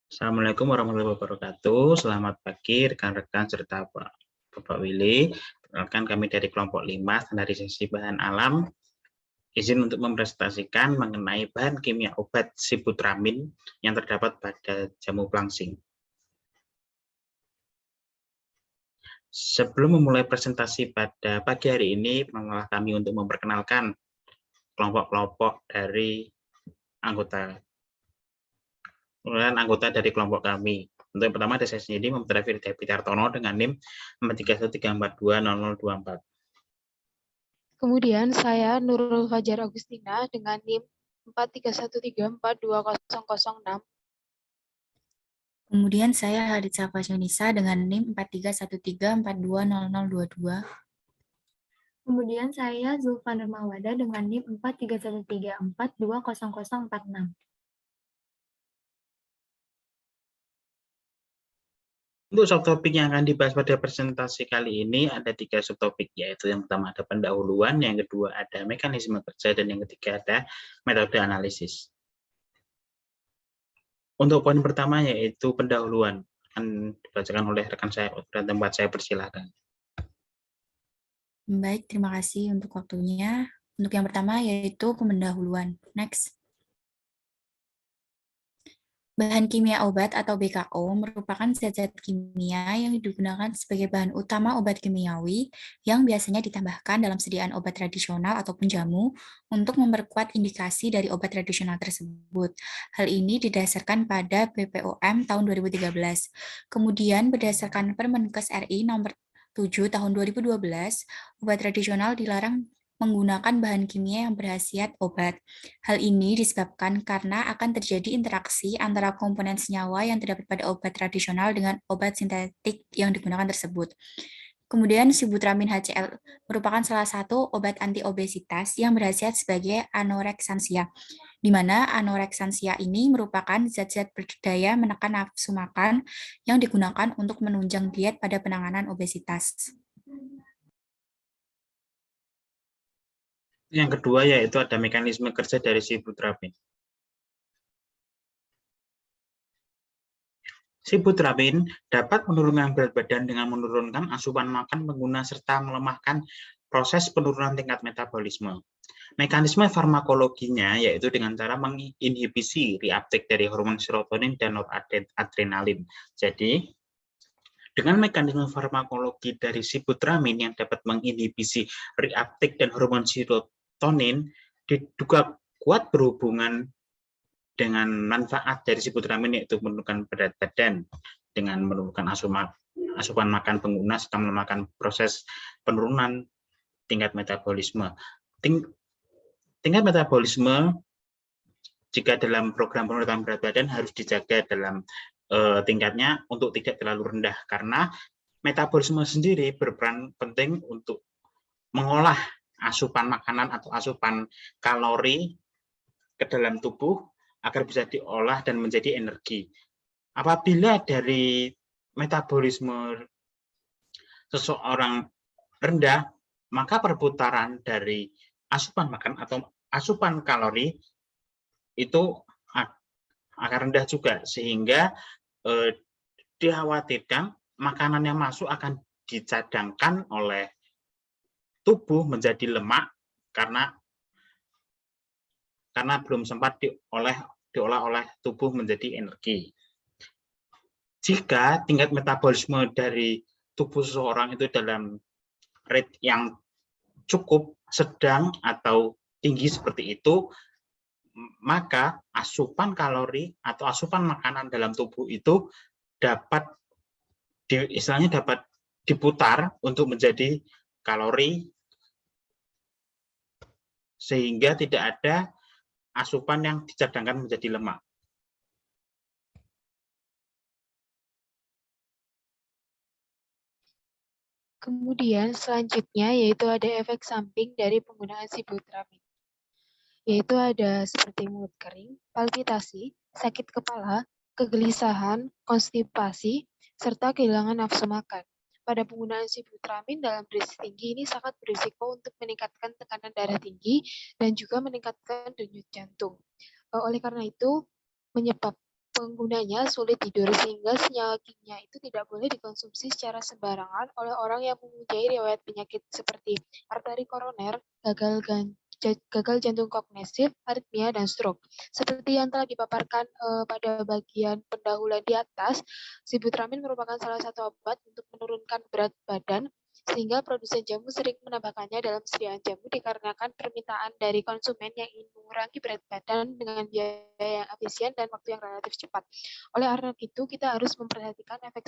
Assalamualaikum warahmatullahi wabarakatuh. Selamat pagi rekan-rekan serta Bapak Willy. Perkenalkan kami dari kelompok 5 standarisasi bahan alam. Izin untuk mempresentasikan mengenai bahan kimia obat sibutramin yang terdapat pada jamu pelangsing. Sebelum memulai presentasi pada pagi hari ini, perkenalkan kami untuk memperkenalkan kelompok-kelompok dari anggota dari kelompok kami. Untuk yang pertama ada saya sendiri, Muhammad Raffi Widartono dengan NIM 4313420024. Kemudian saya Nurul Fajar Agustina dengan NIM 4313420006. Kemudian saya Hadid Safa Syunisa dengan NIM 4313420022. Kemudian saya Zulfan Mawada dengan NIM 4313420046. Untuk subtopik yang akan dibahas pada presentasi kali ini ada 3 subtopik, yaitu yang pertama ada pendahuluan, yang kedua ada mekanisme kerja, dan yang ketiga ada metode analisis. Untuk poin pertama yaitu pendahuluan, akan dibacakan oleh rekan saya dan tempat saya persilakan. Baik, terima kasih untuk waktunya. Untuk yang pertama yaitu pendahuluan. Next. Bahan kimia obat atau BKO merupakan zat-zat kimia yang digunakan sebagai bahan utama obat kimiawi yang biasanya ditambahkan dalam sediaan obat tradisional ataupun jamu untuk memperkuat indikasi dari obat tradisional tersebut. Hal ini didasarkan pada BPOM tahun 2013. Kemudian berdasarkan Permenkes RI nomor 7 tahun 2012, obat tradisional dilarang menggunakan bahan kimia yang berkhasiat obat. Hal ini disebabkan karena akan terjadi interaksi antara komponen senyawa yang terdapat pada obat tradisional dengan obat sintetik yang digunakan tersebut. Kemudian sibutramin HCl merupakan salah satu obat anti-obesitas yang berkhasiat sebagai anoreksansia, di mana anoreksansia ini merupakan zat-zat berdaya menekan nafsu makan yang digunakan untuk menunjang diet pada penanganan obesitas. Yang kedua yaitu ada mekanisme kerja dari sibutramin. Sibutramin dapat menurunkan berat badan dengan menurunkan asupan makan pengguna serta melemahkan proses penurunan tingkat metabolisme. Mekanisme farmakologinya yaitu dengan cara menginhibisi reuptake dari hormon serotonin dan noradrenalin. Jadi, dengan mekanisme farmakologi dari sibutramin yang dapat menginhibisi reuptake dan hormon serotonin, diduga kuat berhubungan dengan manfaat dari sibutramin yaitu menurunkan berat badan dengan menurunkan asupan makan pengguna serta melemahkan proses penurunan tingkat metabolisme. Tingkat metabolisme jika dalam program penurunan berat badan harus dijaga dalam tingkatnya untuk tidak terlalu rendah, karena metabolisme sendiri berperan penting untuk mengolah asupan makanan atau asupan kalori ke dalam tubuh agar bisa diolah dan menjadi energi. Apabila dari metabolisme seseorang rendah, maka perputaran dari asupan makan atau asupan kalori itu akan rendah juga, sehingga dikhawatirkan makanan yang masuk akan dicadangkan oleh tubuh menjadi lemak karena belum sempat diolah oleh tubuh menjadi energi. Jika tingkat metabolisme dari tubuh seseorang itu dalam rate yang cukup, sedang, atau tinggi seperti itu, maka asupan kalori atau asupan makanan dalam tubuh itu dapat diputar untuk menjadi kalori, sehingga tidak ada asupan yang dicadangkan menjadi lemak. Kemudian selanjutnya yaitu ada efek samping dari penggunaan sibutramin, yaitu ada seperti mulut kering, palpitasi, sakit kepala, kegelisahan, konstipasi, serta kehilangan nafsu makan. Pada penggunaan sibutramin dalam dosis tinggi ini sangat berisiko untuk meningkatkan tekanan darah tinggi dan juga meningkatkan denyut jantung. Oleh karena itu, penggunanya sulit tidur sehingga senyawa kimia itu tidak boleh dikonsumsi secara sembarangan oleh orang yang mempunyai riwayat penyakit seperti arteri koroner, gagal jantung kognitif, aritmia, dan stroke. Seperti yang telah dipaparkan pada bagian pendahuluan di atas, Sibutramine merupakan salah satu obat untuk menurunkan berat badan, sehingga produsen jamu sering menambahkannya dalam sediaan jamu dikarenakan permintaan dari konsumen yang ingin mengurangi berat badan dengan biaya yang efisien dan waktu yang relatif cepat. Oleh karena itu, kita harus memperhatikan efek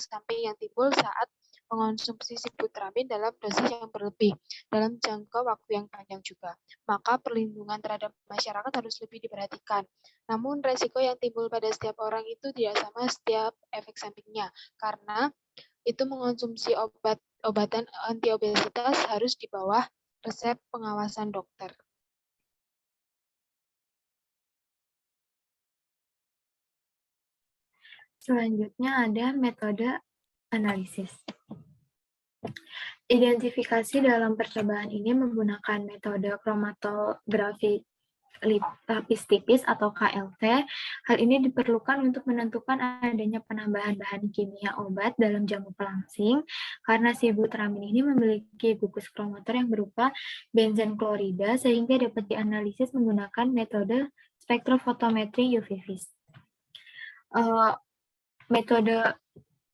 samping yang timbul saat mengonsumsi Sibutramine dalam dosis yang berlebih dalam jangka waktu yang panjang juga. Maka perlindungan terhadap masyarakat harus lebih diperhatikan. Namun resiko yang timbul pada setiap orang itu tidak sama setiap efek sampingnya, karena itu mengonsumsi obatan antiobesitas harus di bawah resep pengawasan dokter. Selanjutnya ada metode analisis. Identifikasi dalam percobaan ini menggunakan metode kromatografi lapis tipis atau KLT. Hal ini diperlukan untuk menentukan adanya penambahan bahan kimia obat dalam jamu pelangsing karena Sibutramine ini memiliki gugus kromator yang berupa benzen klorida sehingga dapat dianalisis menggunakan metode spektrofotometri UV vis. Metode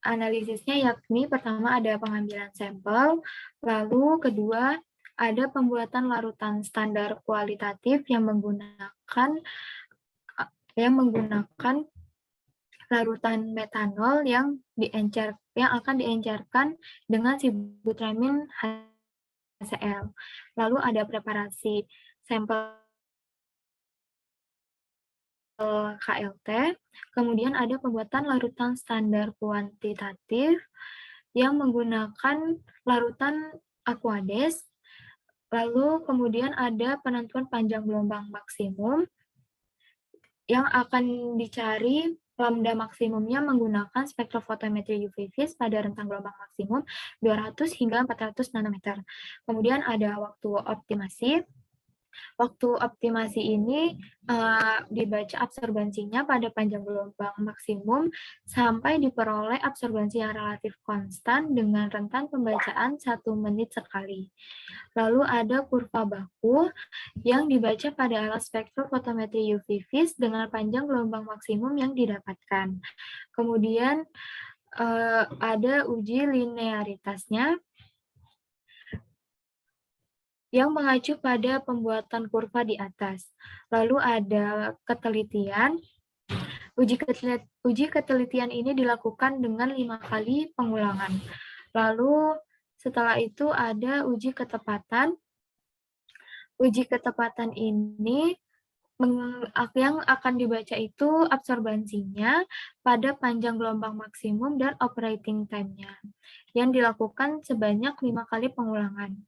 analisisnya yakni pertama ada pengambilan sampel, lalu kedua ada pembuatan larutan standar kualitatif yang menggunakan larutan metanol yang akan diencerkan dengan Sibutramine HCl. Lalu ada preparasi sampel KLT, kemudian ada pembuatan larutan standar kuantitatif yang menggunakan larutan Aquades, lalu kemudian ada penentuan panjang gelombang maksimum yang akan dicari lambda maksimumnya menggunakan spektrofotometri UV vis pada rentang gelombang maksimum 200 hingga 400 nanometer. Kemudian ada waktu optimasi. Waktu optimasi ini dibaca absorbansinya pada panjang gelombang maksimum sampai diperoleh absorbansi yang relatif konstan dengan rentan pembacaan 1 menit sekali. Lalu ada kurva baku yang dibaca pada alat spektrofotometri UV vis dengan panjang gelombang maksimum yang didapatkan. Kemudian ada uji linearitasnya yang mengacu pada pembuatan kurva di atas. Lalu ada ketelitian. Uji ketelitian ini dilakukan dengan 5 kali pengulangan. Lalu setelah itu ada uji ketepatan. Uji ketepatan ini yang akan dibaca itu absorbansinya pada panjang gelombang maksimum dan operating time-nya yang dilakukan sebanyak 5 kali pengulangan.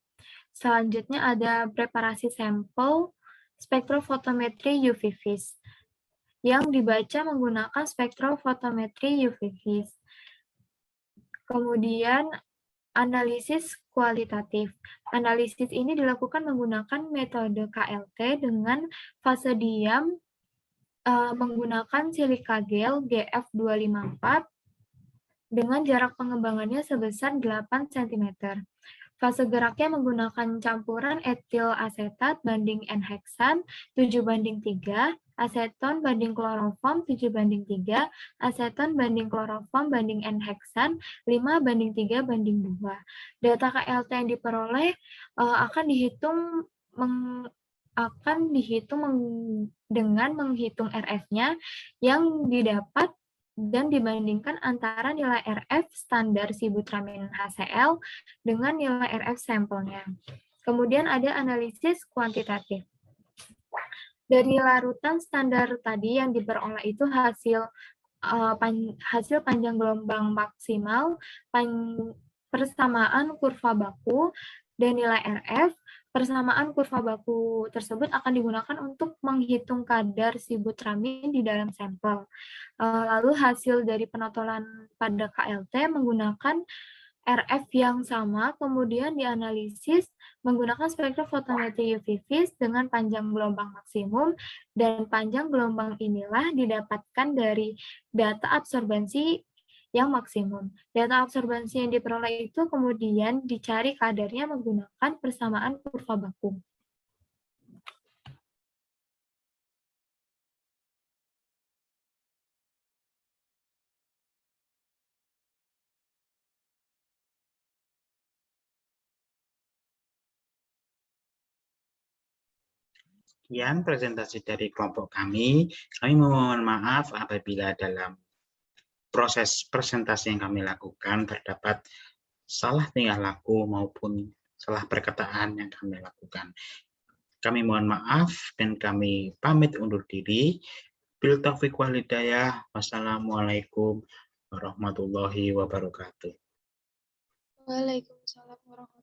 Selanjutnya ada preparasi sampel spektrofotometri UV vis yang dibaca menggunakan spektrofotometri UV vis. Kemudian analisis kualitatif. Analisis ini dilakukan menggunakan metode KLT dengan fase diam menggunakan silika gel GF254 dengan jarak pengembangannya sebesar 8 cm. Fase geraknya menggunakan campuran etil asetat banding N-heksan 7:3, aseton banding kloroform 7:3, aseton banding kloroform banding N-heksan 5:3:2. Data KLT yang diperoleh akan dihitung dengan menghitung RF-nya yang didapat dan dibandingkan antara nilai RF standar Sibutramine HCl dengan nilai RF sampelnya. Kemudian ada analisis kuantitatif. Dari larutan standar tadi yang diperoleh itu hasil panjang gelombang maksimal, persamaan kurva baku, dan nilai RF. Persamaan kurva baku tersebut akan digunakan untuk menghitung kadar Sibutramine di dalam sampel. Lalu hasil dari penotolan pada KLT menggunakan RF yang sama kemudian dianalisis menggunakan spektrofotometri UV vis dengan panjang gelombang maksimum, dan panjang gelombang inilah didapatkan dari data absorbensi yang maksimum. Data absorbensi yang diperoleh itu kemudian dicari kadarnya menggunakan persamaan kurva baku. Sekian presentasi dari kelompok kami. Kami mohon maaf apabila dalam proses presentasi yang kami lakukan terdapat salah tingkah laku maupun salah perkataan yang kami lakukan. Kami mohon maaf dan kami pamit undur diri. Bil taufiq wal hidayah. Wassalamualaikum warahmatullahi wabarakatuh. Waalaikumsalam warahmatullahi wabarakatuh.